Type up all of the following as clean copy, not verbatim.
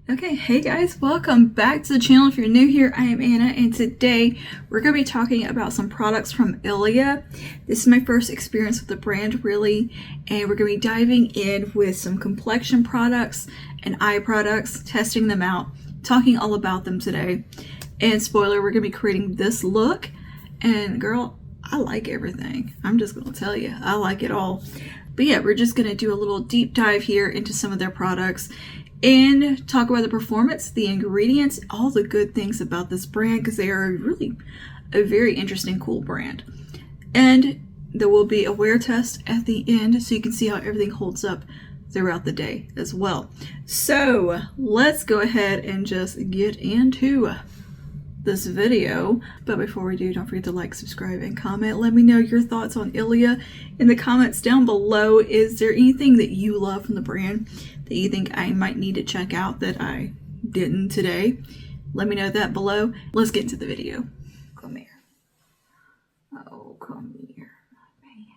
Okay, hey guys, welcome back to the channel. If you're new here, I am Anna, and today we're going to be talking about some products from Iila. This is my first experience with the brand, really, and we're going to be diving in with some complexion products and eye products, testing them out, talking all about them today. And spoiler, we're going to be creating this look, and girl, I like everything. I'm just going to tell you, I like it all. But yeah, we're just going to do a little deep dive here into some of their products and talk about the performance, the ingredients, all the good things about this brand, because they are really a very interesting, cool brand. And there will be a wear test at the end so you can see how everything holds up throughout the day as well. So let's go ahead and just get into this video. But before we do, don't forget to like, subscribe, and comment. Let me know your thoughts on Iila in the comments down below. Is there anything that you love from the brand that you think I might need to check out that I didn't today? Let me know that below. Let's get into the video. Come here. Oh, come here. Man,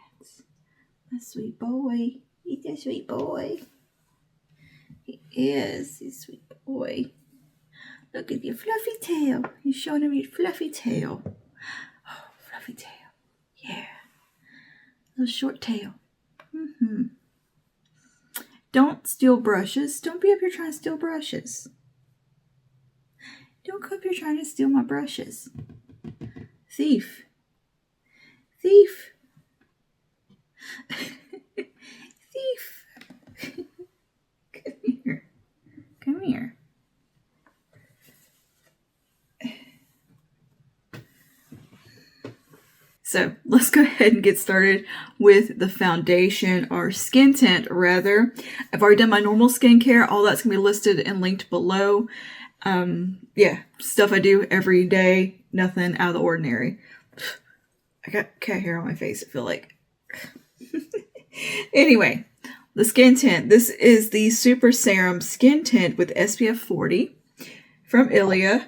my sweet boy. He's a sweet boy. He is. He's a sweet boy. Look at your fluffy tail. You're showing him your fluffy tail. Oh, fluffy tail. Yeah. Little short tail. Don't steal brushes. Don't be up here trying to steal brushes. Don't come up here trying to steal my brushes. Thief. Thief. Thief. Come here. Come here. So let's go ahead and get started with the foundation, or skin tint rather. I've already done my normal skincare. All that's going to be listed and linked below. Yeah, stuff I do every day. Nothing out of the ordinary. I got cat hair on my face, I feel like. Anyway, the skin tint. This is the Super Serum Skin Tint with SPF 40 from Iila.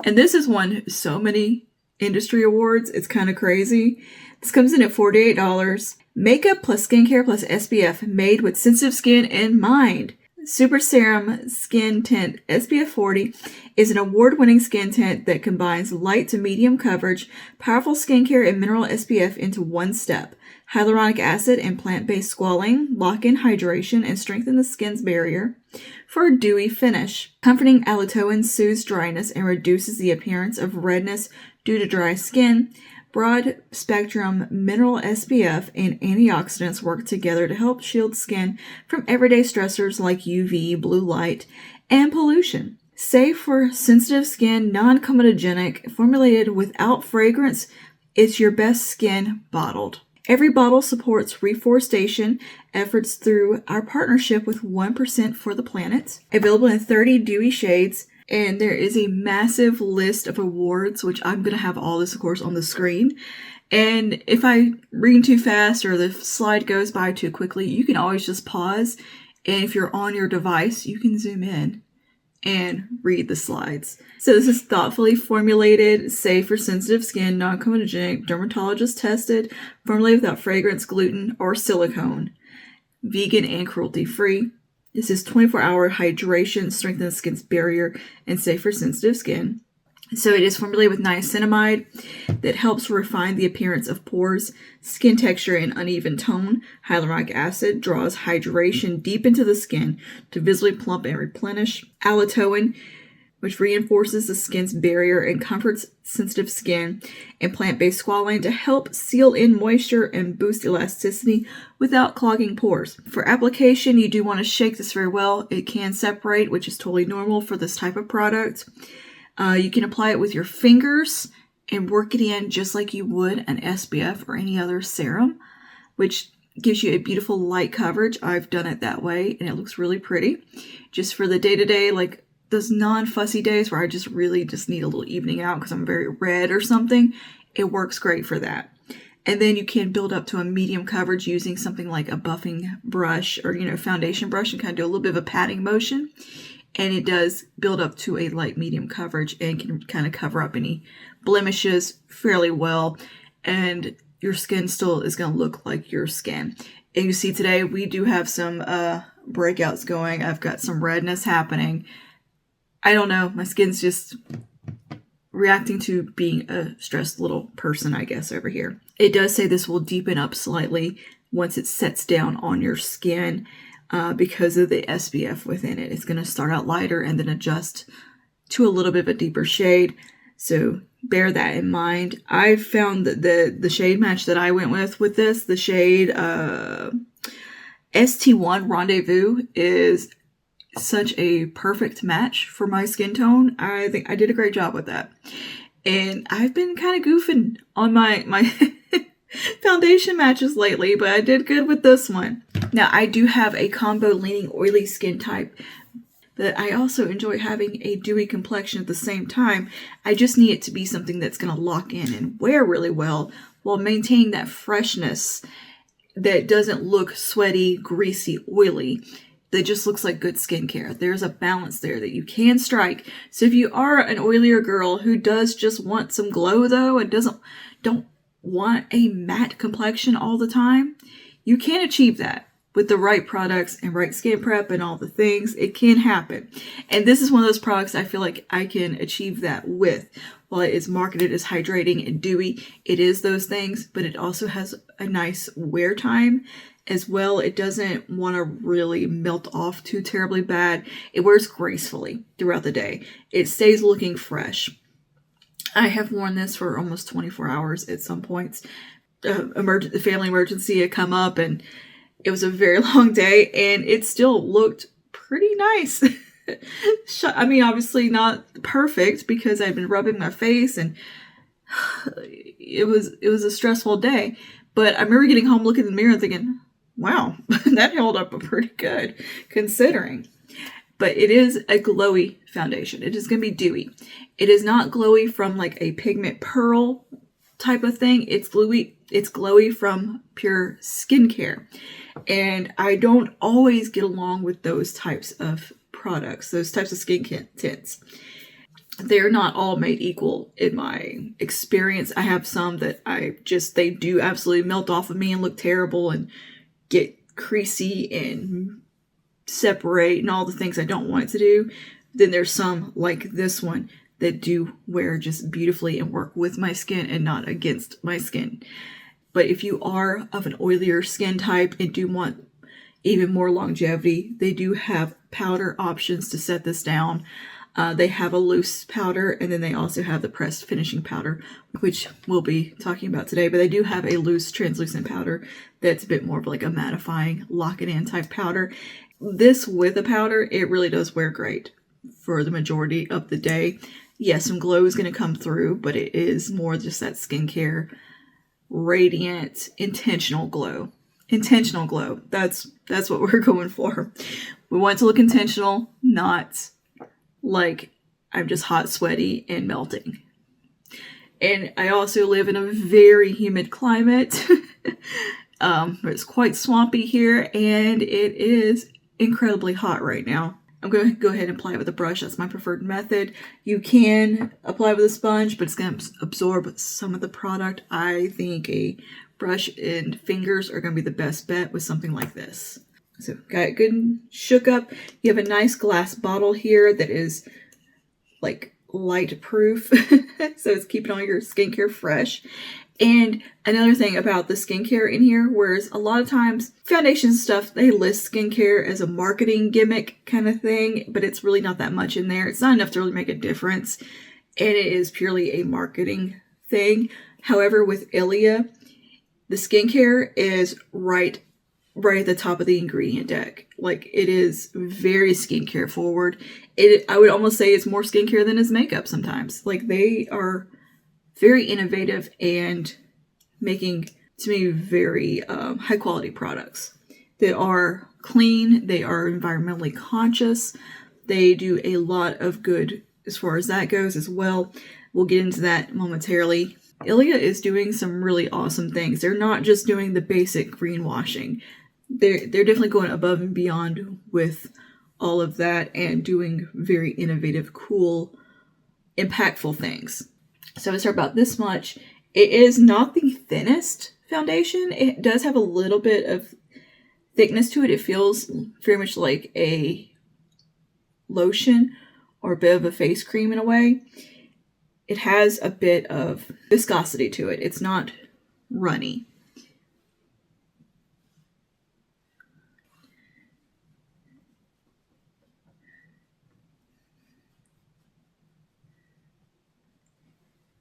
And this has won so many industry awards. It's kind of crazy. This comes in at $48. Makeup plus skincare plus SPF, made with sensitive skin in mind. Super Serum Skin Tint SPF 40 is an award-winning skin tint that combines light to medium coverage, powerful skincare, and mineral SPF into one step. Hyaluronic acid and plant-based squalane lock in hydration and strengthen the skin's barrier for a dewy finish. Comforting allantoin soothes dryness and reduces the appearance of redness due to dry skin. Broad spectrum mineral SPF and antioxidants work together to help shield skin from everyday stressors like UV, blue light, and pollution. Safe for sensitive skin, non-comedogenic, formulated without fragrance, it's your best skin bottled. Every bottle supports reforestation efforts through our partnership with 1% for the Planet. Available in 30 dewy shades. And there is a massive list of awards, which I'm going to have all this, of course, on the screen. And if I read too fast or the slide goes by too quickly, you can always just pause. And if you're on your device, you can zoom in and read the slides. So this is thoughtfully formulated, safe for sensitive skin, non-comedogenic, dermatologist tested, formulated without fragrance, gluten, or silicone, vegan and cruelty-free. This is 24-hour hydration, strengthens the skin's barrier, and safe for sensitive skin. So it is formulated with niacinamide that helps refine the appearance of pores, skin texture, and uneven tone. Hyaluronic acid draws hydration deep into the skin to visibly plump and replenish. Allantoin, which reinforces the skin's barrier and comforts sensitive skin, and plant-based squalane to help seal in moisture and boost elasticity without clogging pores. For application, you do want to shake this very well. It can separate, which is totally normal for this type of product. You can apply it with your fingers and work it in just like you would an SPF or any other serum, which gives you a beautiful light coverage. I've done it that way, and it looks really pretty. Just for the day-to-day, like those non-fussy days where I just really just need a little evening out because I'm very red or something, it works great for that. And then you can build up to a medium coverage using something like a buffing brush or, foundation brush, and kind of do a little bit of a patting motion. And it does build up to a light medium coverage and can kind of cover up any blemishes fairly well. And your skin still is going to look like your skin. And you see today we do have some breakouts going. I've got some redness happening. I don't know. My skin's just reacting to being a stressed little person, I guess, over here. It does say this will deepen up slightly once it sets down on your skin because of the SPF within it. It's going to start out lighter and then adjust to a little bit of a deeper shade. So bear that in mind. I found that the shade match that I went with this, the shade ST1 Rendezvous, is such a perfect match for my skin tone. I think I did a great job with that. And I've been kind of goofing on my foundation matches lately, but I did good with this one. Now, I do have a combo leaning oily skin type, but I also enjoy having a dewy complexion at the same time. I just need it to be something that's going to lock in and wear really well while maintaining that freshness that doesn't look sweaty, greasy, oily. That just looks like good skincare. There's a balance there that you can strike. So if you are an oilier girl who does just want some glow though and don't want a matte complexion all the time, you can achieve that with the right products and right skin prep and all the things. It can happen. And this is one of those products I feel like I can achieve that with. While it is marketed as hydrating and dewy, it is those things, but it also has a nice wear time as well. It doesn't want to really melt off too terribly bad. It wears gracefully throughout the day. It stays looking fresh. I have worn this for almost 24 hours at some points. The family emergency had come up and it was a very long day and it still looked pretty nice. I mean, obviously not perfect because I'd been rubbing my face and it was a stressful day. But I remember getting home, looking in the mirror and thinking, wow, that held up pretty good considering. But it is a glowy foundation. It is going to be dewy. It is not glowy from like a pigment pearl type of thing. It's glowy from pure skincare. And I don't always get along with those types of products, those types of skin tints. They're not all made equal in my experience. I have some that they do absolutely melt off of me and look terrible and get creasy and separate and all the things I don't want it to do. Then there's some like this one that do wear just beautifully and work with my skin and not against my skin. But if you are of an oilier skin type and do want even more longevity, they do have powder options to set this down. They have a loose powder and then they also have the pressed finishing powder, which we'll be talking about today. But they do have a loose translucent powder that's a bit more of like a mattifying, lock it in type powder. This with a powder, it really does wear great for the majority of the day. Yes, some glow is going to come through, but it is more just that skincare, radiant, intentional glow. Intentional glow. That's what we're going for. We want it to look intentional, not like I'm just hot, sweaty, and melting. And I also live in a very humid climate. It's quite swampy here, and it is incredibly hot right now. I'm going to go ahead and apply it with a brush. That's my preferred method. You can apply with a sponge, but it's going to absorb some of the product. I think a brush and fingers are going to be the best bet with something like this. So got it good and shook up. You have a nice glass bottle here that is like light proof. So it's keeping all your skincare fresh. And another thing about the skincare in here, whereas a lot of times foundation stuff, they list skincare as a marketing gimmick kind of thing, but it's really not that much in there. It's not enough to really make a difference. And it is purely a marketing thing. However, with Iila, the skincare is right at the top of the ingredient deck. Like, it is very skincare forward. I would almost say it's more skincare than is makeup sometimes. Like, they are very innovative and making, to me, very high quality products. They are clean. They are environmentally conscious. They do a lot of good as far as that goes as well. We'll get into that momentarily. Iila is doing some really awesome things. They're not just doing the basic greenwashing. They're definitely going above and beyond with all of that and doing very innovative, cool, impactful things. So I start about this much. It is not the thinnest foundation. It does have a little bit of thickness to it. It feels very much like a lotion or a bit of a face cream in a way. It has a bit of viscosity to it. It's not runny.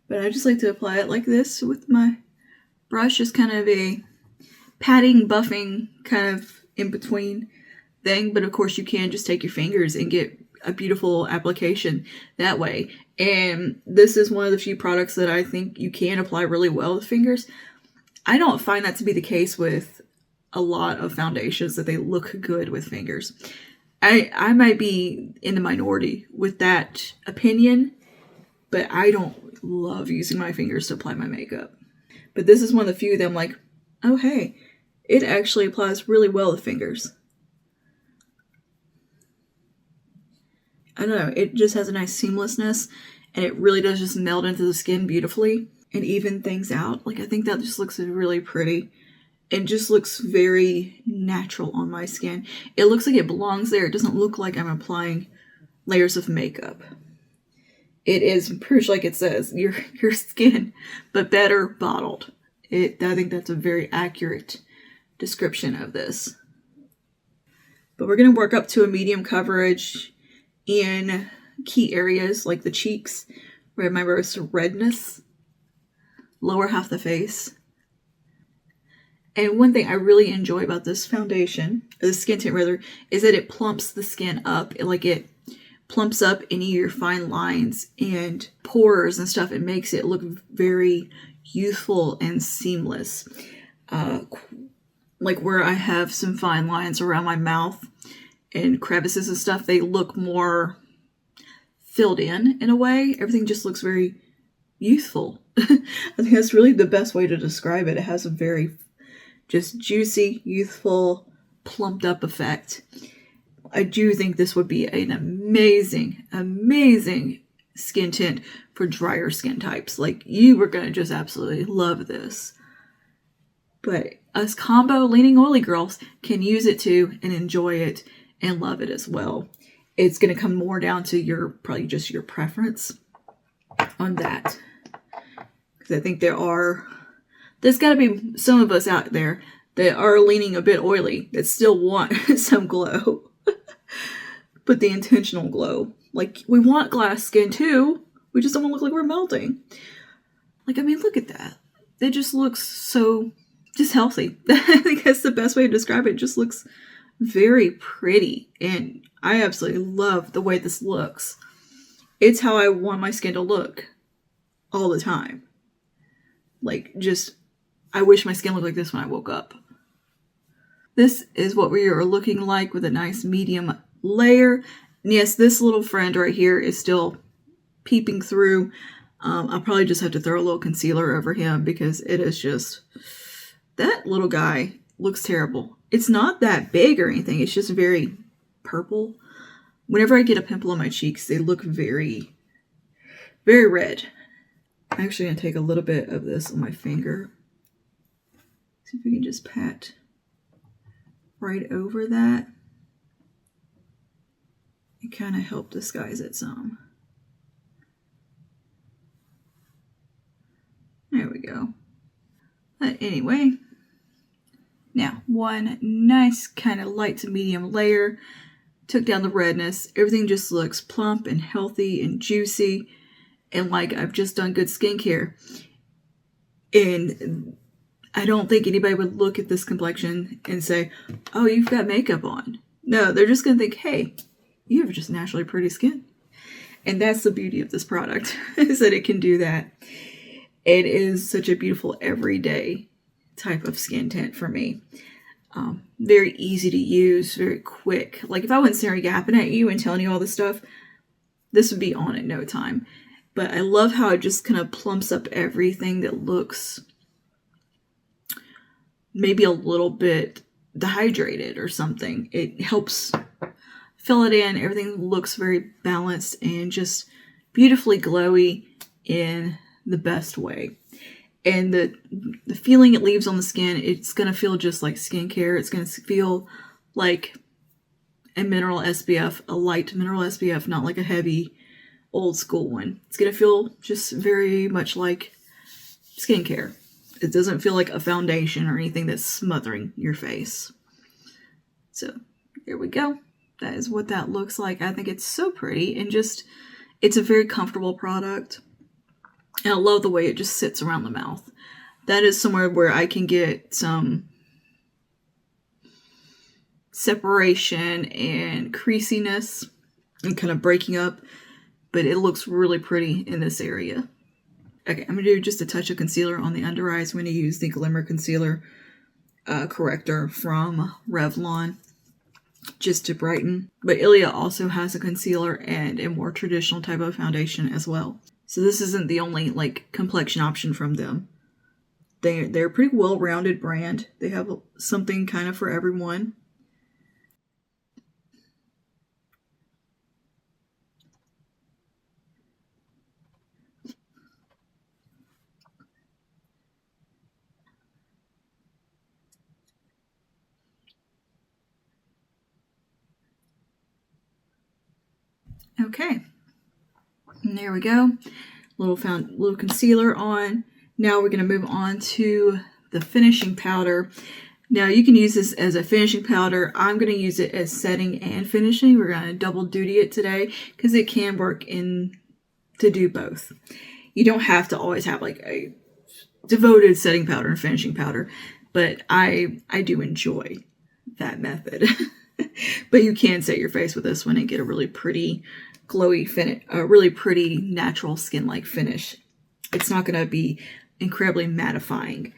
But I just like to apply it like this with my brush, just kind of a patting, buffing kind of in between thing. But of course you can just take your fingers and get a beautiful application that way. And this is one of the few products that I think you can apply really well with fingers. I don't find that to be the case with a lot of foundations, that they look good with fingers. I might be in the minority with that opinion, but I don't love using my fingers to apply my makeup. But this is one of the few that I'm like, oh hey, it actually applies really well with fingers. I don't know, it just has a nice seamlessness, and it really does just meld into the skin beautifully and even things out. Like, I think that just looks really pretty. It just looks very natural on my skin. It looks like it belongs there. It doesn't look like I'm applying layers of makeup. It is pretty much like it says, your skin, but better bottled. I think that's a very accurate description of this. But we're going to work up to a medium coverage in key areas like the cheeks, where my most redness, lower half of the face. And one thing I really enjoy about this foundation, or the skin tint rather, is that it plumps the skin up. It plumps up any of your fine lines and pores and stuff. It makes it look very youthful and seamless. Like where I have some fine lines around my mouth and crevices and stuff, they look more filled in a way. Everything just looks very youthful. I think that's really the best way to describe it. It has a very just juicy, youthful, plumped up effect. I do think this would be an amazing, amazing skin tint for drier skin types. Like, you were going to just absolutely love this. But us combo leaning oily girls can use it too and enjoy it and love it as well. It's going to come more down to probably just your preference on that. Because I think there's got to be some of us out there that are leaning a bit oily that still want some glow. But the intentional glow. Like, we want glass skin too. We just don't want to look like we're melting. Like, I mean, look at that. It just looks so just healthy. I think that's the best way to describe it. It just looks very pretty. And I absolutely love the way this looks. It's how I want my skin to look all the time. Like, just, I wish my skin looked like this when I woke up. This is what we are looking like with a nice medium layer. And yes, this little friend right here is still peeping through. I'll probably just have to throw a little concealer over him because it is just, that little guy looks terrible. It's not that big or anything. It's just very purple. Whenever I get a pimple on my cheeks, they look very, very red. I'm actually going to take a little bit of this on my finger. See if we can just pat right over that. It kind of helped disguise it some. There we go. But anyway, now one nice kind of light to medium layer. Took down the redness. Everything just looks plump and healthy and juicy. And like I've just done good skincare. And I don't think anybody would look at this complexion and say, oh, you've got makeup on. No, they're just going to think, hey, you have just naturally pretty skin. And that's the beauty of this product, is that it can do that. It is such a beautiful everyday type of skin tint for me. Very easy to use, very quick. Like if I wasn't staring gapping at you and telling you all this stuff, this would be on in no time. But I love how it just kind of plumps up everything that looks maybe a little bit dehydrated or something. It helps fill it in. Everything looks very balanced and just beautifully glowy in the best way. And the feeling it leaves on the skin, it's going to feel just like skincare. It's going to feel like a mineral SPF, a light mineral SPF, not like a heavy old school one. It's going to feel just very much like skincare. It doesn't feel like a foundation or anything that's smothering your face. So there we go. That is what that looks like. I think it's so pretty, and just, it's a very comfortable product. And I love the way it just sits around the mouth. That is somewhere where I can get some separation and creasiness and kind of breaking up, but it looks really pretty in this area. Okay, I'm going to do just a touch of concealer on the under eyes. I'm going to use the Glimmer Concealer Corrector from Revlon just to brighten. But Iila also has a concealer and a more traditional type of foundation as well. So this isn't the only like complexion option from them. They're a pretty well-rounded brand. They have something kind of for everyone. Okay, and there we go. Little concealer on. Now we're going to move on to the finishing powder. Now you can use this as a finishing powder. I'm going to use it as setting and finishing. We're going to double duty it today because it can work to do both. You don't have to always have like a devoted setting powder and finishing powder, but I do enjoy that method. But you can set your face with this one and get a really pretty glowy finish, a really pretty natural skin-like finish. It's not going to be incredibly mattifying.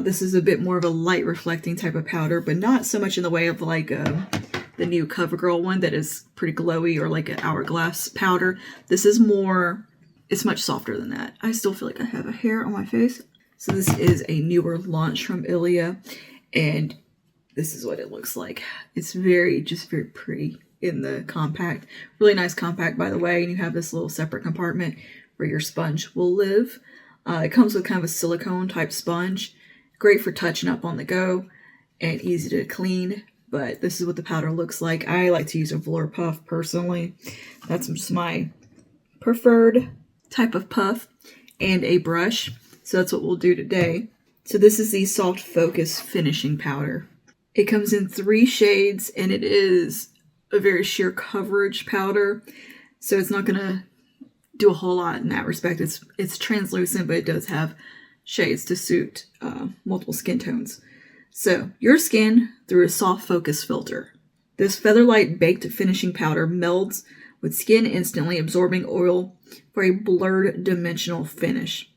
This is a bit more of a light reflecting type of powder, but not so much in the way of like the new CoverGirl one that is pretty glowy, or like an Hourglass powder. This is more, it's much softer than that. I still feel like I have a hair on my face. So this is a newer launch from Iila, and this is what it looks like. It's just very pretty in the compact. Really nice compact, by the way. And you have this little separate compartment where your sponge will live. It comes with kind of a silicone type sponge. Great for touching up on the go and easy to clean. But this is what the powder looks like. I like to use a velour puff personally. That's just my preferred type of puff, and a brush. So that's what we'll do today. So this is the Soft Focus Finishing Powder. It comes in 3 shades, and it is a very sheer coverage powder. So it's not going to do a whole lot in that respect. It's translucent, but it does have shades to suit multiple skin tones. So your skin through a soft focus filter. This Featherlight Baked Finishing Powder melds with skin instantly, absorbing oil for a blurred dimensional finish.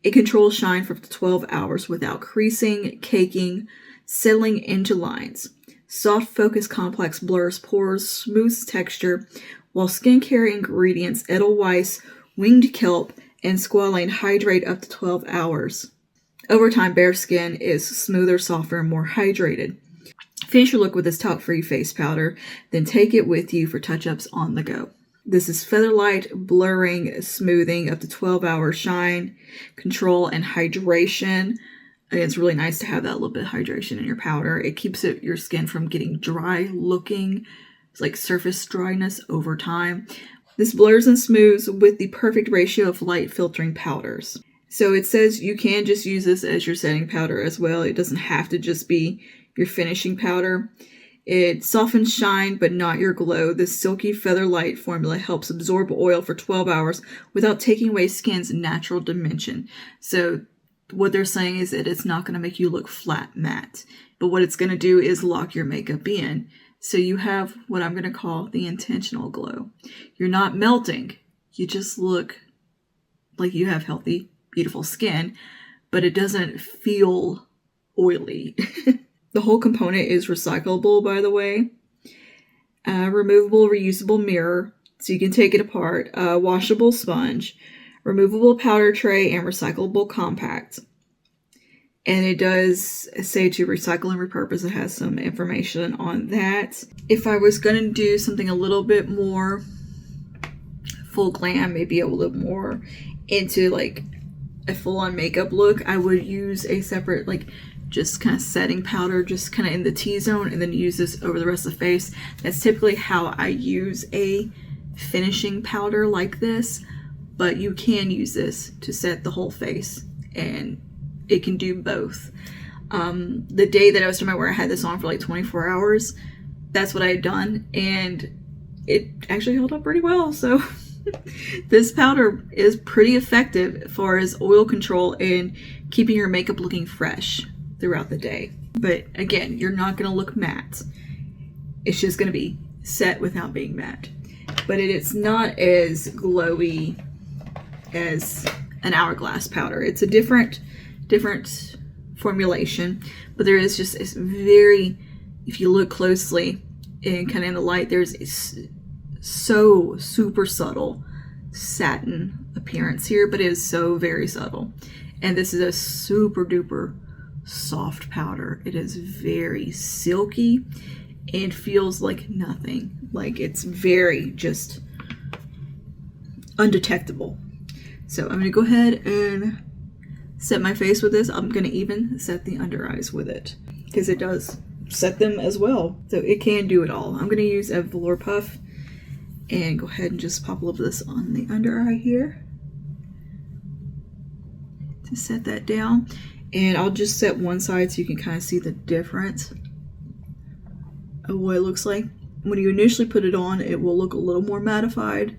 It controls shine for up to 12 hours without creasing, caking, settling into lines. Soft Focus Complex blurs pores, smooths texture, while skincare ingredients Edelweiss, Winged Kelp, and Squalane hydrate up to 12 hours. Over time, bare skin is smoother, softer, and more hydrated. Finish your look with this talc-free face powder, then take it with you for touch-ups on the go. This is Featherlight Blurring, Smoothing, up to 12-hour shine, control, and hydration. It's really nice to have that little bit of hydration in your powder. It keeps your skin from getting dry looking. It's like surface dryness over time. This blurs and smooths with the perfect ratio of light filtering powders. So it says you can just use this as your setting powder as well. It doesn't have to just be your finishing powder. It softens shine, but not your glow. This silky Featherlight formula helps absorb oil for 12 hours without taking away skin's natural dimension. So what they're saying is that it's not going to make you look flat matte, but what it's going to do is lock your makeup in. So you have what I'm going to call the intentional glow. You're not melting. You just look like you have healthy, beautiful skin, but it doesn't feel oily. The whole component is recyclable, by the way. Removable, reusable mirror, so you can take it apart. Washable sponge, removable powder tray, and recyclable compact. And it does say to recycle and repurpose. It has some information on that. If I was going to do something a little bit more full glam, maybe a little more into like a full-on makeup look, I would use a separate, like, just kind of setting powder, just kind of in the T-zone, and then use this over the rest of the face. That's typically how I use a finishing powder like this, but you can use this to set the whole face, and it can do both. The day that I was talking about where I had this on for like 24 hours, that's what I had done, and it actually held up pretty well. So this powder is pretty effective as far as oil control and keeping your makeup looking fresh throughout the day. But again, you're not going to look matte. It's just going to be set without being matte. But it's not as glowy as an Hourglass powder. It's a different formulation, but there is just this very, if you look closely and kind of in the light, there's a so super subtle satin appearance here, but it is so very subtle. And this is a super duper soft powder. It is very silky and feels like nothing. Like it's very just undetectable. So I'm going to go ahead and set my face with this. I'm going to even set the under eyes with it because it does set them as well. So it can do it all. I'm going to use a velour puff and go ahead and just pop a little of this on the under eye here to set that down. And I'll just set one side so you can kind of see the difference of what it looks like. When you initially put it on, it will look a little more mattified,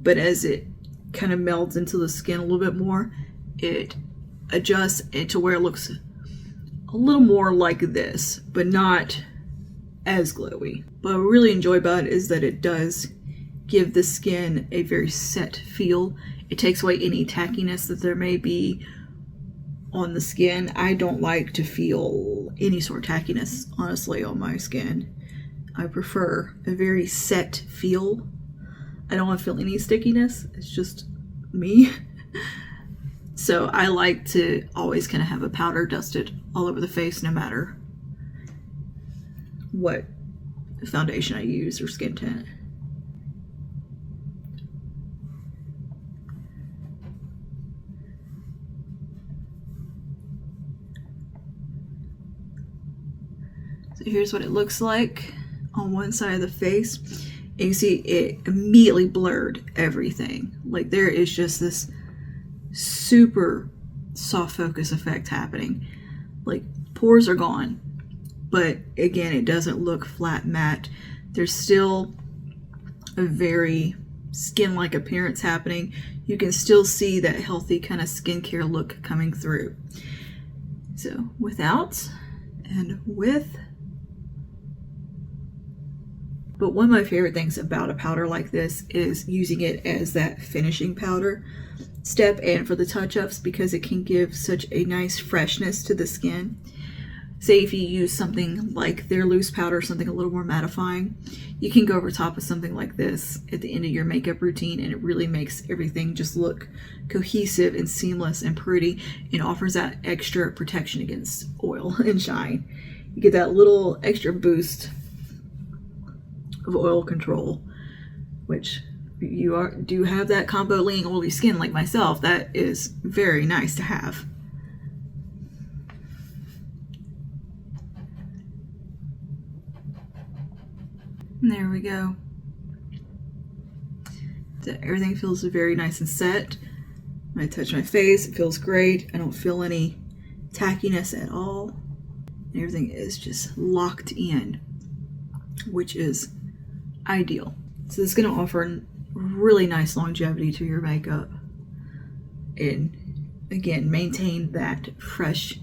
but as it kind of melds into the skin a little bit more, it adjusts into where it looks a little more like this, but not as glowy. But what I really enjoy about it is that it does give the skin a very set feel. It takes away any tackiness that there may be on the skin. I don't like to feel any sort of tackiness, honestly, on my skin. I prefer a very set feel. I don't want to feel any stickiness. It's just me. So I like to always kind of have a powder dusted all over the face, no matter what foundation I use or skin tint. So here's what it looks like on one side of the face. And you see it immediately blurred everything. Like there is just this super soft focus effect happening. Like pores are gone, but again, it doesn't look flat matte. There's still a very skin-like appearance happening. You can still see that healthy kind of skincare look coming through. So without and with. But one of my favorite things about a powder like this is using it as that finishing powder step and for the touch-ups, because it can give such a nice freshness to the skin. Say if you use something like their loose powder, something a little more mattifying, you can go over top of something like this at the end of your makeup routine, and it really makes everything just look cohesive and seamless and pretty, and offers that extra protection against oil and shine. You get that little extra boost of oil control, which you do have that combo lean oily skin like myself. That is very nice to have. And there we go. So everything feels very nice and set. When I touch my face, it feels great. I don't feel any tackiness at all. And everything is just locked in, which is ideal. So this is going to offer really nice longevity to your makeup, and again maintain that fresh,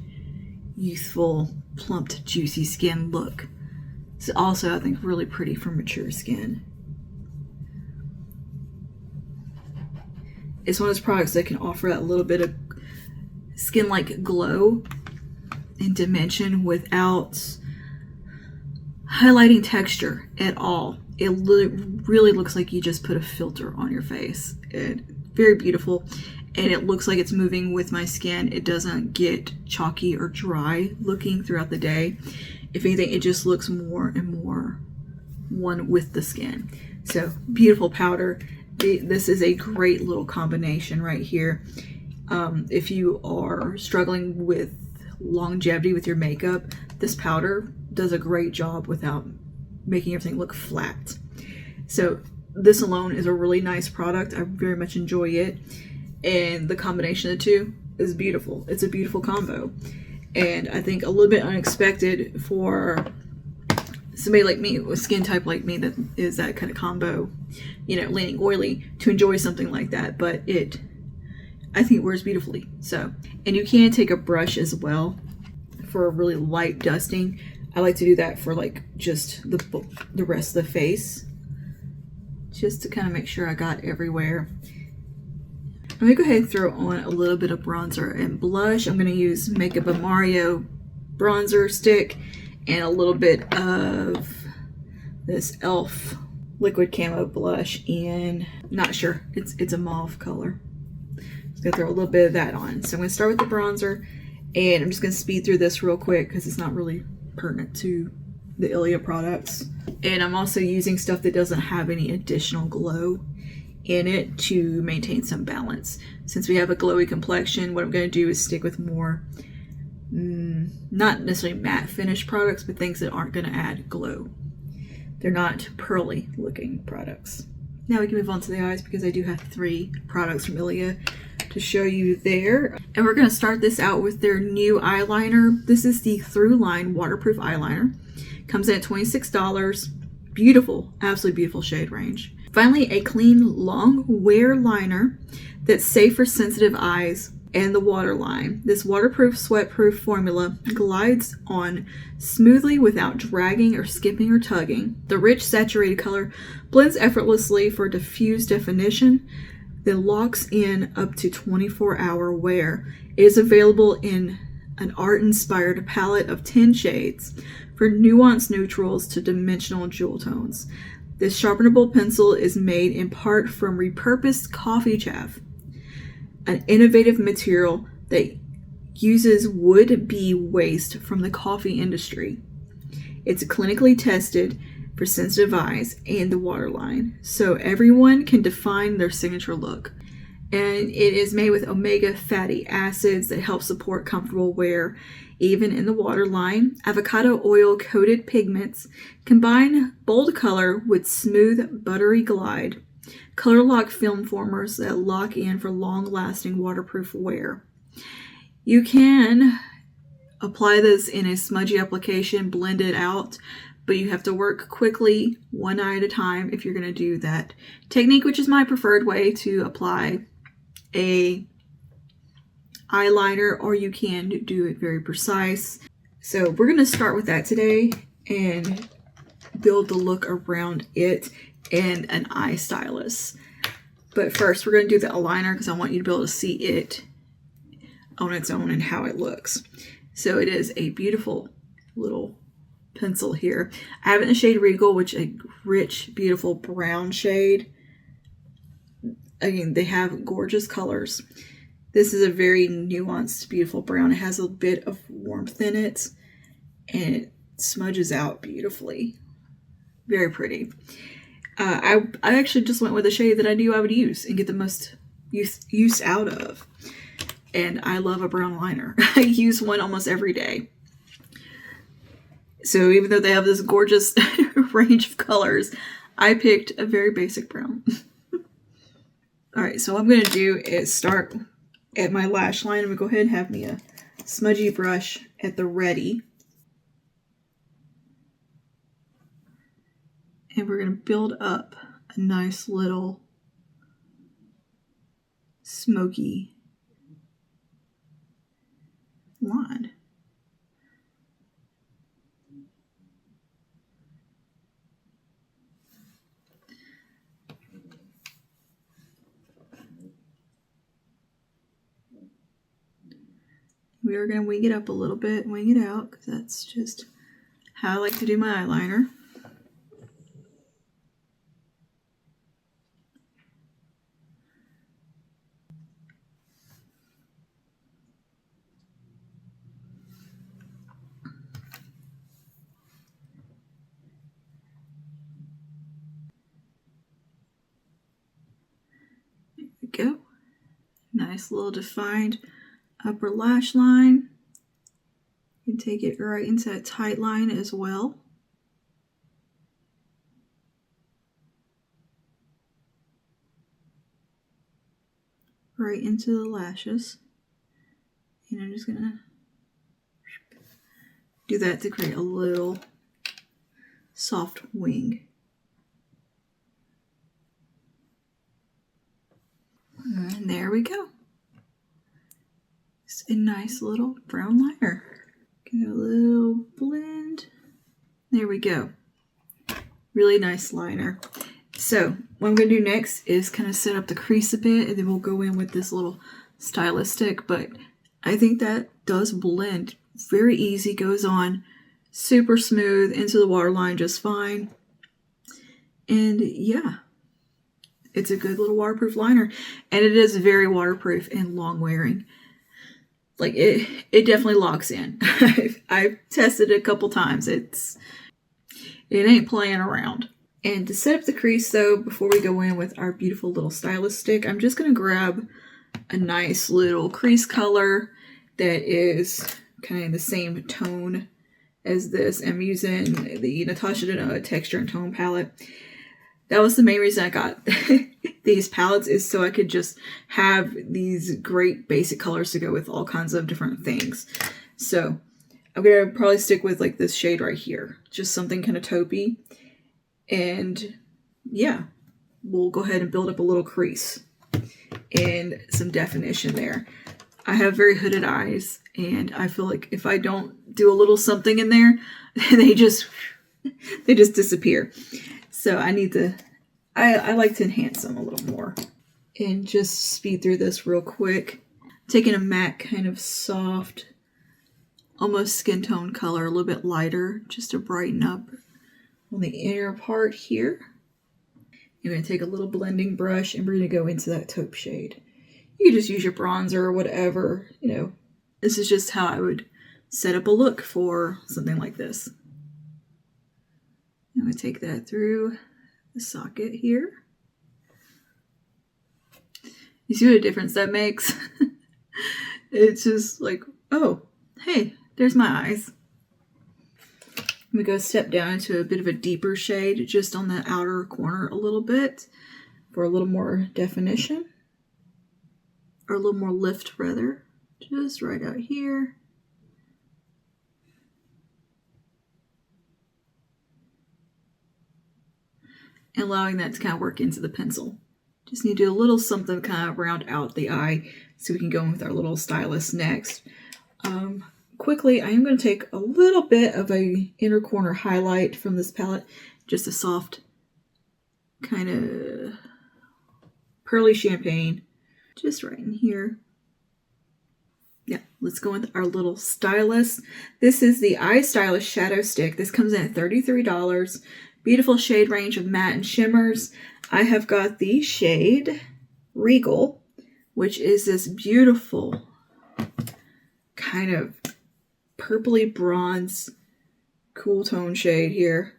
youthful, plumped, juicy skin look. It's also, I think, really pretty for mature skin. It's one of those products that can offer that little bit of skin-like glow and dimension without highlighting texture at all. It really looks like you just put a filter on your face. Very beautiful, and it looks like it's moving with my skin. It doesn't get chalky or dry looking throughout the day. If anything, it just looks more and more one with the skin. So beautiful powder. This is a great little combination right here. If you are struggling with longevity with your makeup, this powder does a great job without making everything look flat. So this alone is a really nice product. I very much enjoy it, and the combination of the two is beautiful. It's a beautiful combo, and I think a little bit unexpected for somebody like me, with skin type like me, that is that kind of combo, you know, leaning oily, to enjoy something like that. But I think it wears beautifully. So, and you can take a brush as well for a really light dusting. I like to do that for like just the rest of the face, just to kind of make sure I got everywhere. I'm gonna go ahead and throw on a little bit of bronzer and blush. I'm gonna use Makeup by Mario bronzer stick and a little bit of this e.l.f. liquid camo blush in, not sure, it's a mauve color. Just gonna throw a little bit of that on. So I'm gonna start with the bronzer, and I'm just gonna speed through this real quick because it's not really pertinent to the Iila products. And I'm also using stuff that doesn't have any additional glow in it to maintain some balance. Since we have a glowy complexion, what I'm gonna do is stick with more, not necessarily matte finish products, but things that aren't gonna add glow. They're not pearly looking products. Now we can move on to the eyes, because I do have 3 products from Iila to show you there. And we're going to start this out with their new eyeliner. This is the Through Line waterproof eyeliner. Comes in at $26. Beautiful, absolutely beautiful shade range. Finally, a clean long wear liner that's safe for sensitive eyes, and the waterline. This waterproof, sweat-proof formula glides on smoothly without dragging or skipping or tugging. The rich, saturated color blends effortlessly for diffused definition, then locks in up to 24-hour wear. It is available in an art-inspired palette of 10 shades, for nuanced neutrals to dimensional jewel tones. This sharpenable pencil is made in part from repurposed coffee chaff, an innovative material that uses would-be waste from the coffee industry. It's clinically tested for sensitive eyes and the waterline, so everyone can define their signature look. And it is made with omega fatty acids that help support comfortable wear even in the waterline. Avocado oil coated pigments combine bold color with smooth buttery glide. Color lock film formers that lock in for long-lasting waterproof wear. You can apply this in a smudgy application, blend it out, but you have to work quickly, one eye at a time, if you're going to do that technique, which is my preferred way to apply a eyeliner, or you can do it very precise. So we're going to start with that today and build the look around it and an eye stylus. But first we're going to do the eyeliner, because I want you to be able to see it on its own and how it looks. So it is a beautiful little pencil here. I have it in the shade Regal, which is a rich, beautiful brown shade. Again, they have gorgeous colors. This is a very nuanced, beautiful brown. It has a bit of warmth in it, and it smudges out beautifully. Very pretty. I actually just went with a shade that I knew I would use and get the most use out of. And I love a brown liner. I use one almost every day. So even though they have this gorgeous range of colors, I picked a very basic brown. Alright, so what I'm going to do is start at my lash line. I'm going to go ahead and have me a smudgy brush at the ready. And we're going to build up a nice little smoky line. We are going to wing it up a little bit, wing it out, because that's just how I like to do my eyeliner. There we go. Nice little defined upper lash line. You can take it right into that tight line as well. Right into the lashes. And I'm just gonna do that to create a little soft wing. And there we go. It's a nice little brown liner. Get a little blend. There we go. Really nice liner. So what I'm going to do next is kind of set up the crease a bit, and then we'll go in with this little stylus stick. But I think that does blend very easy, goes on super smooth into the waterline just fine. And yeah, it's a good little waterproof liner, and it is very waterproof and long wearing. Like it definitely locks in. I've tested it a couple times. It ain't playing around. And to set up the crease though, before we go in with our beautiful little stylus stick, I'm just going to grab a nice little crease color that is kind of in the same tone as this. I'm using the Natasha Denona texture and tone palette. That was the main reason I got these palettes, is so I could just have these great basic colors to go with all kinds of different things. So I'm going to probably stick with like this shade right here. Just something kind of taupey. And yeah, we'll go ahead and build up a little crease and some definition there. I have very hooded eyes, and I feel like if I don't do a little something in there, they just disappear. So I need to, I like to enhance them a little more. And just speed through this real quick. Taking a matte kind of soft, almost skin tone color, a little bit lighter, just to brighten up on the inner part here. You're going to take a little blending brush, and we're going to go into that taupe shade. You can just use your bronzer or whatever, you know. This is just how I would set up a look for something like this. I'm going to take that through the socket here. You see what a difference that makes? It's just like, oh, hey, there's my eyes. I'm going to go step down into a bit of a deeper shade just on the outer corner a little bit for a little more definition. Or a little more lift, rather. Just right out here. And allowing that to kind of work into the pencil. Just need to do a little something to kind of round out the eye so we can go in with our little stylus next. Quickly, I am going to take a little bit of a inner corner highlight from this palette. Just a soft kind of pearly champagne. Just right in here. Yeah, let's go with our little stylus. This is the iStylus Shadow Stick. This comes in at $33. Beautiful shade range of matte and shimmers. I have got the shade Regal, which is this beautiful kind of purpley bronze cool tone shade here.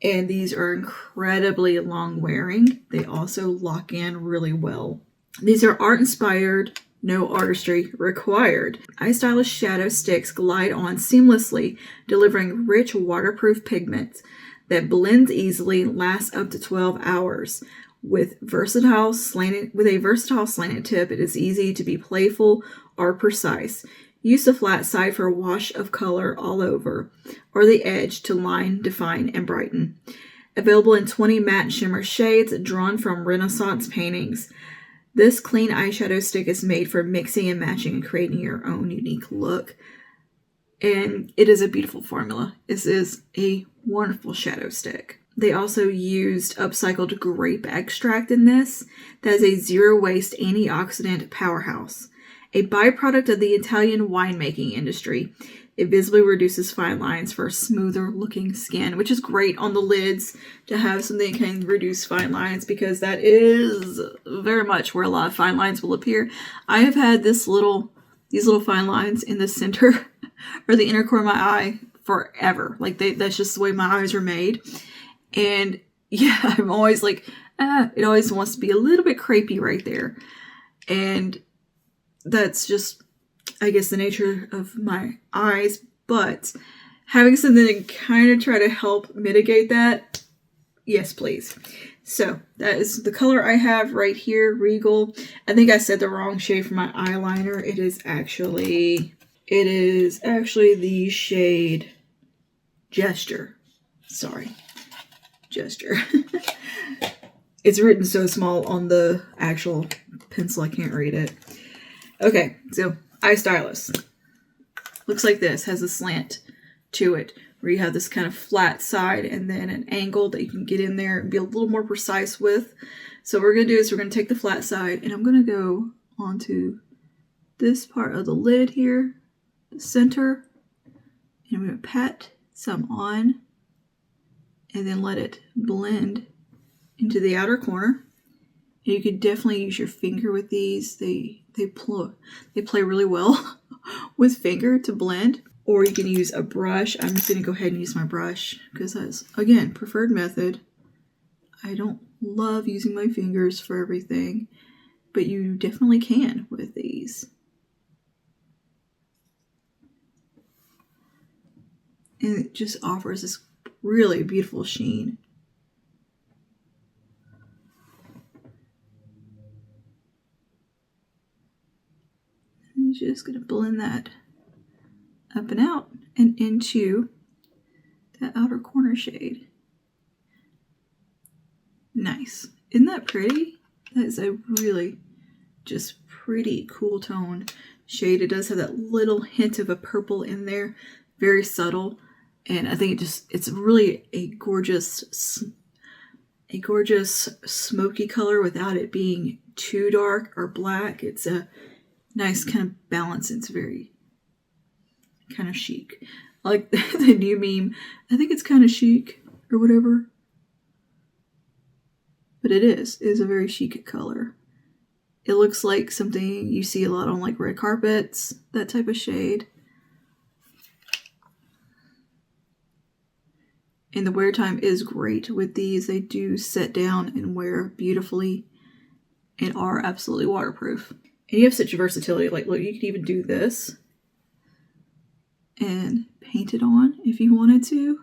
And these are incredibly long wearing. They also lock in really well. These are art inspired, no artistry required. iStylus Shadow Sticks glide on seamlessly, delivering rich waterproof pigment that blends easily, lasts up to 12 hours. With a versatile slanted tip, it is easy to be playful or precise. Use the flat side for a wash of color all over, or the edge to line, define, and brighten. Available in 20 matte and shimmer shades drawn from Renaissance paintings. This clean eyeshadow stick is made for mixing and matching and creating your own unique look. And it is a beautiful formula. This is a wonderful shadow stick. They also used upcycled grape extract in this. That is a zero-waste antioxidant powerhouse. A byproduct of the Italian winemaking industry. It visibly reduces fine lines for a smoother looking skin, which is great on the lids to have something that can reduce fine lines, because that is very much where a lot of fine lines will appear. I have had these little fine lines in the center or the inner corner of my eye forever. Like that's just the way my eyes are made. And yeah, I'm always like, it always wants to be a little bit crepey right there. And that's just, I guess, the nature of my eyes, but having something to kind of try to help mitigate that, yes, please. So that is the color I have right here, Regal. I think I said the wrong shade for my eyeliner. It is actually the shade Gesture. Sorry, Gesture. It's written so small on the actual pencil I can't read it. Okay, so eye stylus. Looks like this, has a slant to it, where you have this kind of flat side and then an angle that you can get in there and be a little more precise with. So what we're going to do is we're going to take the flat side and I'm going to go onto this part of the lid here, the center, and I'm going to pat some on and then let it blend into the outer corner. And you could definitely use your finger with these. They play really well with finger to blend. Or you can use a brush. I'm just going to go ahead and use my brush because that's, again, preferred method. I don't love using my fingers for everything, but you definitely can with these. And it just offers this really beautiful sheen. I'm just going to blend that up and out and into that outer corner shade. Nice. Isn't that pretty? That is a really just pretty cool tone shade. It does have that little hint of a purple in there, very subtle, and I think it's really a gorgeous smoky color without it being too dark or black. It's a nice kind of balance. It's very kind of chic. I like the new meme. I think it's kind of chic or whatever. But it is a very chic color. It looks like something you see a lot on like red carpets, that type of shade. And the wear time is great with these. They do set down and wear beautifully and are absolutely waterproof. And you have such versatility. Like, look, you could even do this and paint it on if you wanted to.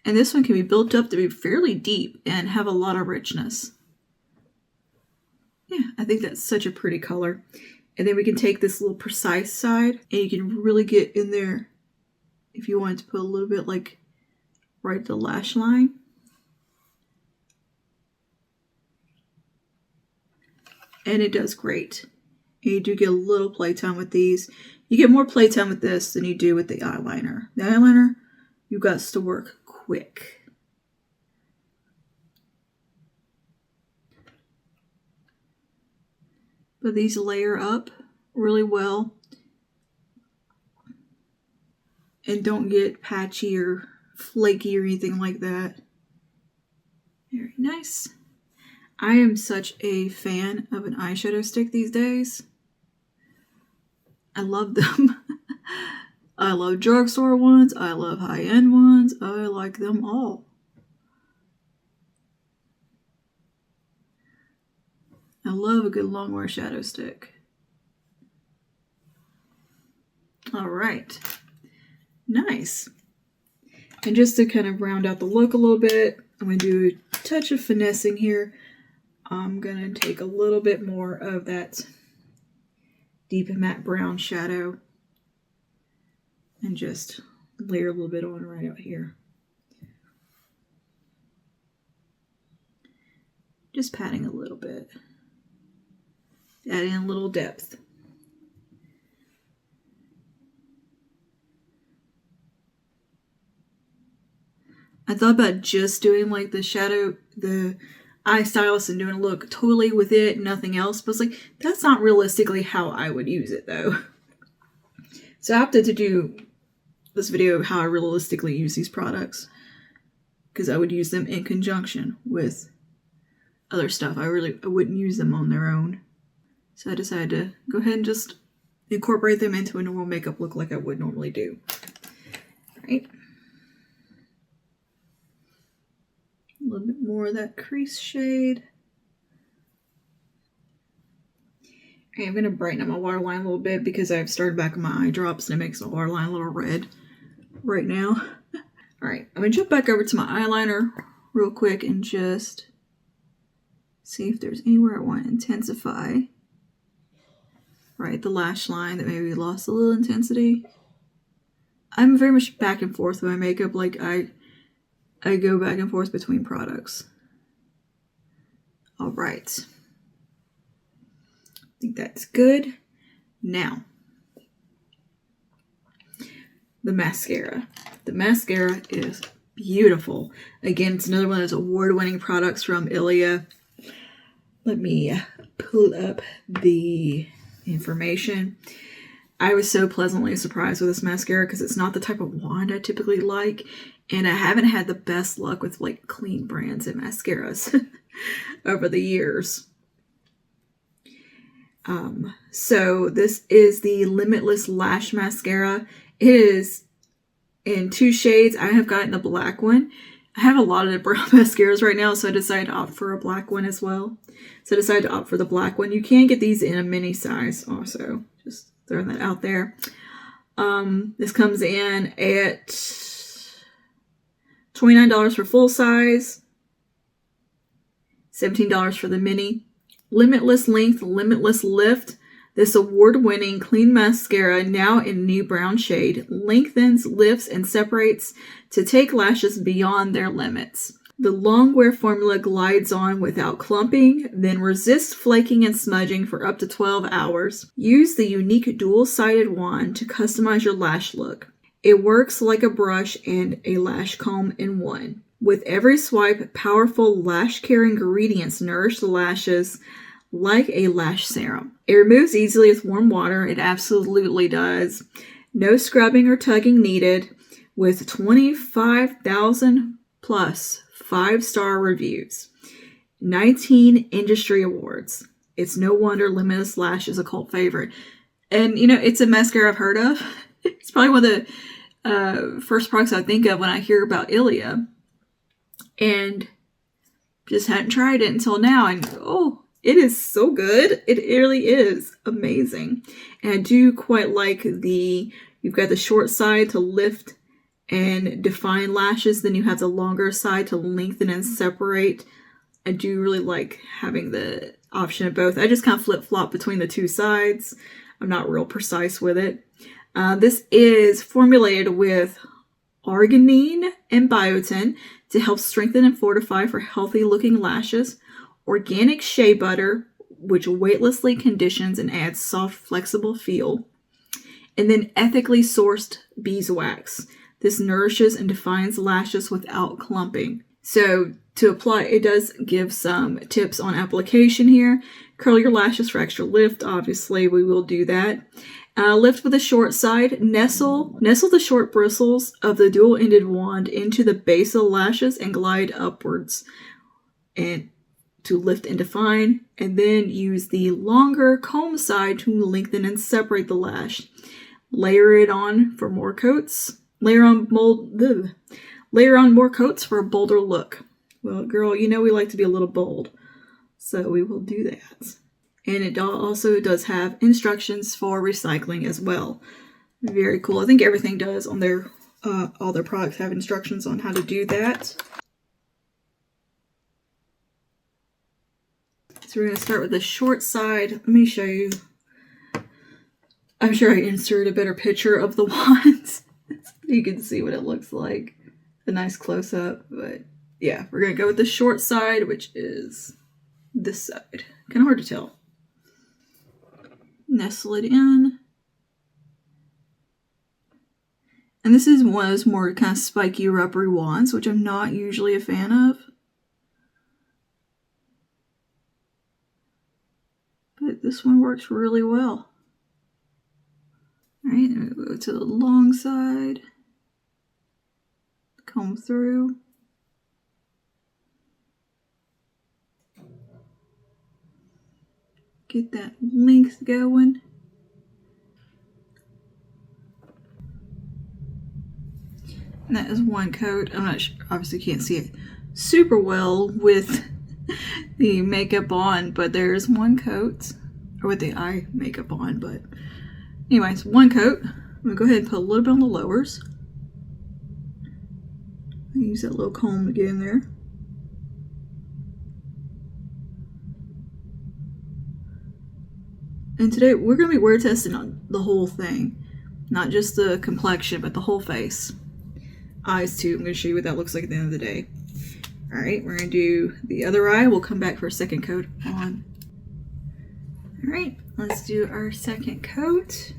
And this one can be built up to be fairly deep and have a lot of richness. Yeah, I think that's such a pretty color. And then we can take this little precise side and you can really get in there if you wanted to put a little bit like right at the lash line. And it does great. And you do get a little playtime with these. You get more playtime with this than you do with the eyeliner. The eyeliner, you've got to work quick. But these layer up really well and don't get patchy or flaky or anything like that. Very nice. I am such a fan of an eyeshadow stick these days. I love them. I love drugstore ones. I love high-end ones. I like them all. I love a good long wear shadow stick. All right. Nice. And just to kind of round out the look a little bit, I'm going to do a touch of finessing here. I'm going to take a little bit more of that deep and matte brown shadow and just layer a little bit on right out here. Just patting a little bit. Adding a little depth. I thought about just doing like the eye stylus and doing a look totally with it, nothing else. But it's like, that's not realistically how I would use it though. So I opted to do this video of how I realistically use these products, because I would use them in conjunction with other stuff. I wouldn't use them on their own. So I decided to go ahead and just incorporate them into a normal makeup look like I would normally do. Right? A little bit more of that crease shade. I'm going to brighten up my waterline a little bit because I've started back on my eye drops and it makes my waterline a little red right now. Alright, I'm going to jump back over to my eyeliner real quick and just see if there's anywhere I want to intensify. Right, the lash line that maybe lost a little intensity. I'm very much back and forth with my makeup. Like I go back and forth between products. Alright. I think that's good. Now, the mascara. The mascara is beautiful. Again, it's another one of those award-winning products from Iila. Let me pull up the information. I was so pleasantly surprised with this mascara because it's not the type of wand I typically like, and I haven't had the best luck with like clean brands and mascaras over the years. So this is the Limitless Lash Mascara. It is in 2 shades. I have gotten the black one. I have a lot of the brown mascaras right now, so I decided to opt for a black one as well. So I decided to opt for the black one. You can get these in a mini size also. Just throwing that out there. This comes in at $29 for full size, $17 for the mini. Limitless Length, Limitless Lift. This award-winning clean mascara, now in new brown shade, lengthens, lifts, and separates to take lashes beyond their limits. The long wear formula glides on without clumping, then resists flaking and smudging for up to 12 hours. Use the unique dual-sided wand to customize your lash look. It works like a brush and a lash comb in one. With every swipe, powerful lash care ingredients nourish the lashes like a lash serum. It removes easily with warm water. It absolutely does. No scrubbing or tugging needed, with 25,000 plus 5-star reviews. 19 industry awards. It's no wonder Limitless Lash is a cult favorite. And, you know, it's a mascara I've heard of. It's probably one of the first products I think of when I hear about Iila. And just hadn't tried it until now. And, oh, it is so good. It really is amazing. And I do quite like you've got the short side to lift and define lashes. Then you have the longer side to lengthen and separate. I do really like having the option of both. I just kind of flip-flop between the 2 sides. I'm not real precise with it. This is formulated with arginine and biotin to help strengthen and fortify for healthy-looking lashes. Organic shea butter, which weightlessly conditions and adds soft, flexible feel. And then ethically sourced beeswax. This nourishes and defines lashes without clumping. So to apply, it does give some tips on application here. Curl your lashes for extra lift. Obviously, we will do that. Lift with a short side. Nestle the short bristles of the dual-ended wand into the base of the lashes and glide upwards. And to lift and define, and then use the longer comb side to lengthen and separate the lash. Layer it on for more coats. Layer on more coats for a bolder look. Well, girl, you know we like to be a little bold, so we will do that. And it also does have instructions for recycling as well. Very cool. I think everything does on their all their products have instructions on how to do that. So we're going to start with the short side. Let me show you. I'm sure I inserted a better picture of the wands. You can see what it looks like. A nice close-up. But yeah, we're going to go with the short side, which is this side. Kind of hard to tell. Nestle it in. And this is one of those more kind of spiky, rubbery wands, which I'm not usually a fan of. But this one works really well. Alright, then we go to the long side. Comb through. Get that length going. And that is one coat. I'm not sure, obviously can't see it super well with the makeup on, but there's one coat or with the eye makeup on. But anyways, one coat. I'm gonna go ahead and put a little bit on the lowers. Use that little comb to get in there. And today we're going to be wear testing on the whole thing. Not just the complexion, but the whole face. Eyes too. I'm going to show you what that looks like at the end of the day. Alright, we're going to do the other eye. We'll come back for a second coat on. Alright, let's do our second coat.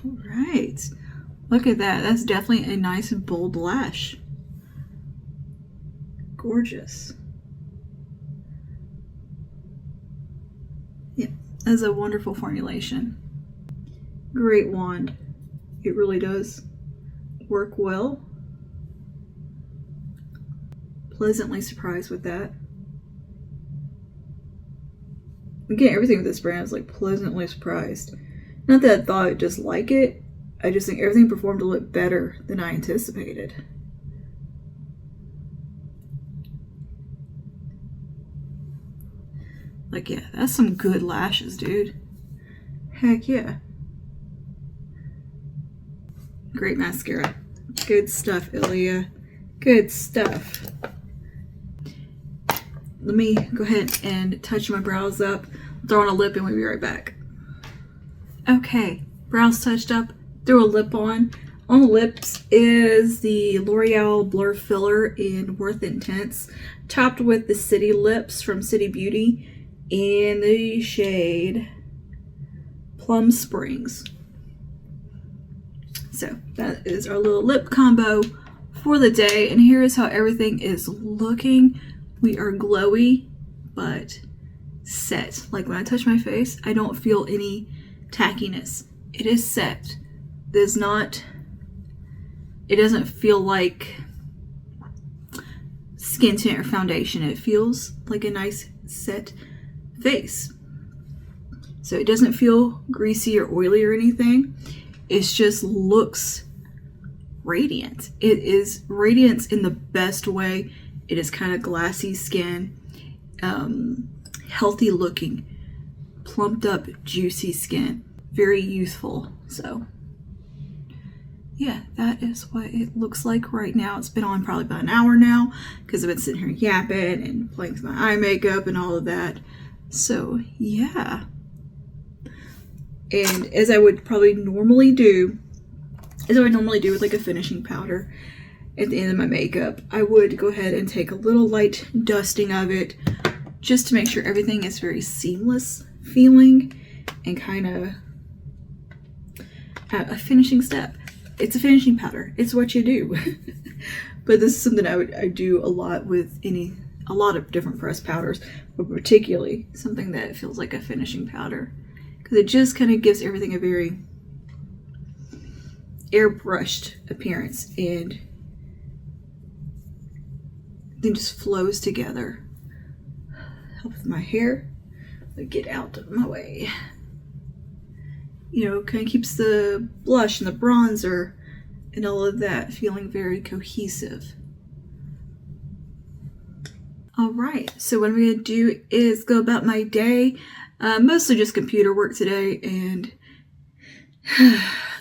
All right, look at that. That's definitely a nice bold lash. Gorgeous. Yeah, that's a wonderful formulation. Great wand. It really does work well. Pleasantly surprised with that. Again, everything with this brand is like pleasantly surprised. Not that I thought I'd just like it, I just think everything performed a little better than I anticipated. Like, yeah, that's some good lashes, dude. Heck yeah. Great mascara. Good stuff, Iila. Good stuff. Let me go ahead and touch my brows up, throw on a lip, and we'll be right back. Okay, brows touched up, threw a lip on. On the lips is the L'Oreal Blur Filler in Worth Intense, topped with the City Lips from City Beauty in the shade Plum Springs. So that is our little lip combo for the day, and here is how everything is looking. We are glowy, but set. Like when I touch my face, I don't feel any tackiness. It is set. It doesn't feel like skin tint or foundation. It feels like a nice set face. So it doesn't feel greasy or oily or anything. It just looks radiant. It is radiance in the best way. It is kind of glassy skin, healthy looking, plumped up, juicy skin, very youthful. So yeah, that is what it looks like right now. It's been on probably about an hour now because I've been sitting here yapping and playing with my eye makeup and all of that. So yeah, and as I would probably normally do, with like a finishing powder at the end of my makeup, I would go ahead and take a little light dusting of it just to make sure everything is very seamless feeling and kind of a finishing step. It's a finishing powder. It's what you do. But this is something I do a lot with a lot of different pressed powders, but particularly something that feels like a finishing powder, because it just kind of gives everything a very airbrushed appearance and then just flows together. Help with my hair. Get out of my way. You know, kind of keeps the blush and the bronzer and all of that feeling very cohesive. All right, so what I'm going to do is go about my day. Mostly just computer work today and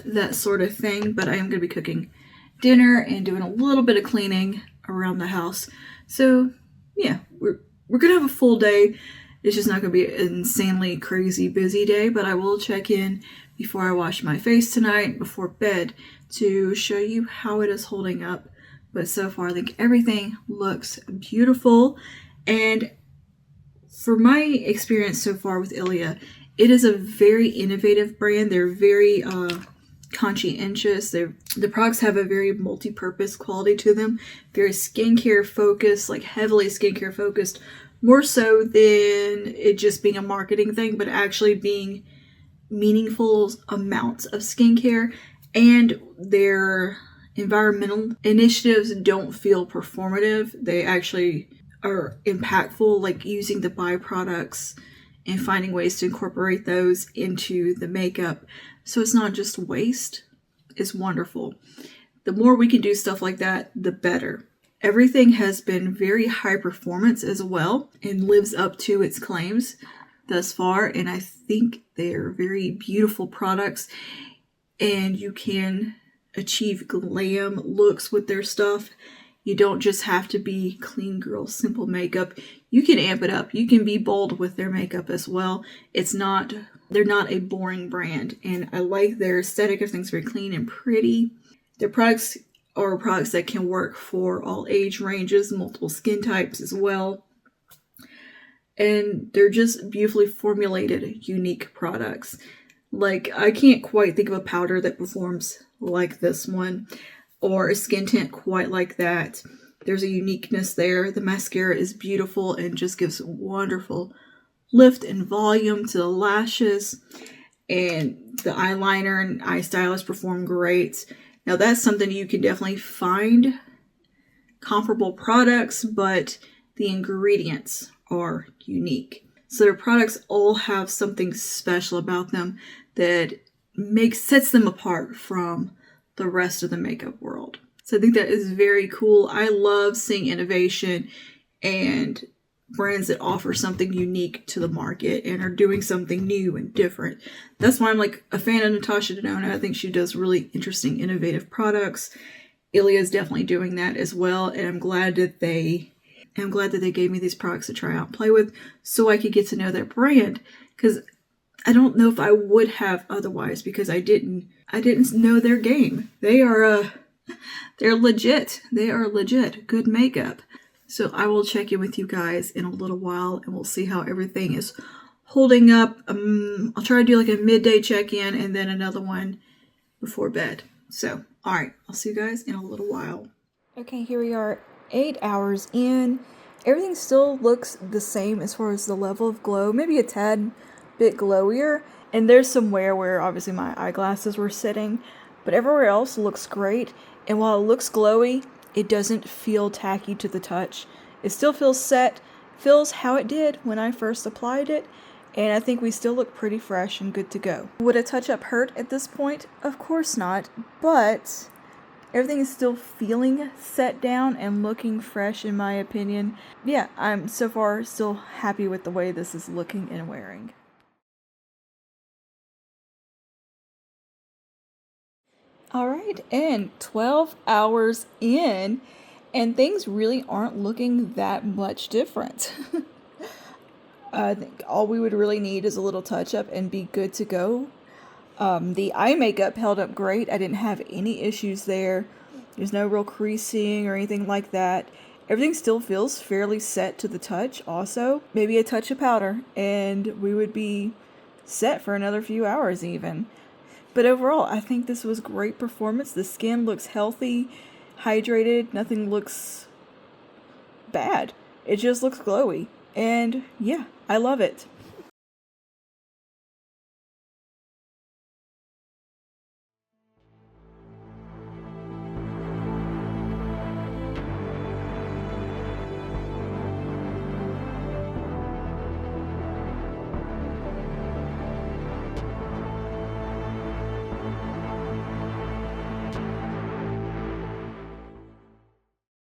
that sort of thing, but I am going to be cooking dinner and doing a little bit of cleaning around the house. So yeah, we're going to have a full day. It's just not going to be an insanely crazy busy day, but I will check in before I wash my face tonight, before bed, to show you how it is holding up. But so far, I think everything looks beautiful. And for my experience so far with Iila, it is a very innovative brand. They're very conscientious. The products have a very multi-purpose quality to them. Very skincare focused, like heavily skincare focused. More so than it just being a marketing thing, but actually being meaningful amounts of skincare. And their environmental initiatives don't feel performative. They actually are impactful, like using the byproducts and finding ways to incorporate those into the makeup so it's not just waste is wonderful. The more we can do stuff like that, the better. Everything has been very high performance as well and lives up to its claims thus far, and I think they're very beautiful products, and you can achieve glam looks with their stuff. You don't just have to be clean girl, simple makeup. You can amp it up. You can be bold with their makeup as well. They're not a boring brand, and I like their aesthetic. Everything's very clean and pretty. Their products are products that can work for all age ranges, multiple skin types as well. And they're just beautifully formulated, unique products. Like, I can't quite think of a powder that performs like this one, or a skin tint quite like that. There's a uniqueness there. The mascara is beautiful and just gives wonderful lift and volume to the lashes. And the eyeliner and eye stylus perform great. Now that's something you can definitely find comparable products, but the ingredients are unique. So their products all have something special about them that sets them apart from the rest of the makeup world. So I think that is very cool. I love seeing innovation and brands that offer something unique to the market and are doing something new and different. That's why I'm like a fan of Natasha Denona. I think she does really interesting, innovative products. Iila is definitely doing that as well, and I'm glad that they gave me these products to try out and play with so I could get to know their brand, because I don't know if I would have otherwise, because I didn't know their game. They're legit. They are legit good makeup. So I will check in with you guys in a little while and we'll see how everything is holding up. I'll try to do like a midday check-in and then another one before bed. So, all right, I'll see you guys in a little while. Okay, here we are 8 hours in. Everything still looks the same as far as the level of glow, maybe a tad bit glowier. And there's somewhere where obviously my eyeglasses were sitting, but everywhere else looks great. And while it looks glowy, it doesn't feel tacky to the touch. It still feels set, feels how it did when I first applied it, and I think we still look pretty fresh and good to go. Would a touch-up hurt at this point? Of course not, but everything is still feeling set down and looking fresh in my opinion. Yeah, I'm so far still happy with the way this is looking and wearing. Alright, and 12 hours in, and things really aren't looking that much different. I think all we would really need is a little touch-up and be good to go. The eye makeup held up great. I didn't have any issues there. There's no real creasing or anything like that. Everything still feels fairly set to the touch also. Maybe a touch of powder, and we would be set for another few hours even. But overall, I think this was great performance. The skin looks healthy, hydrated. Nothing looks bad. It just looks glowy. And yeah, I love it.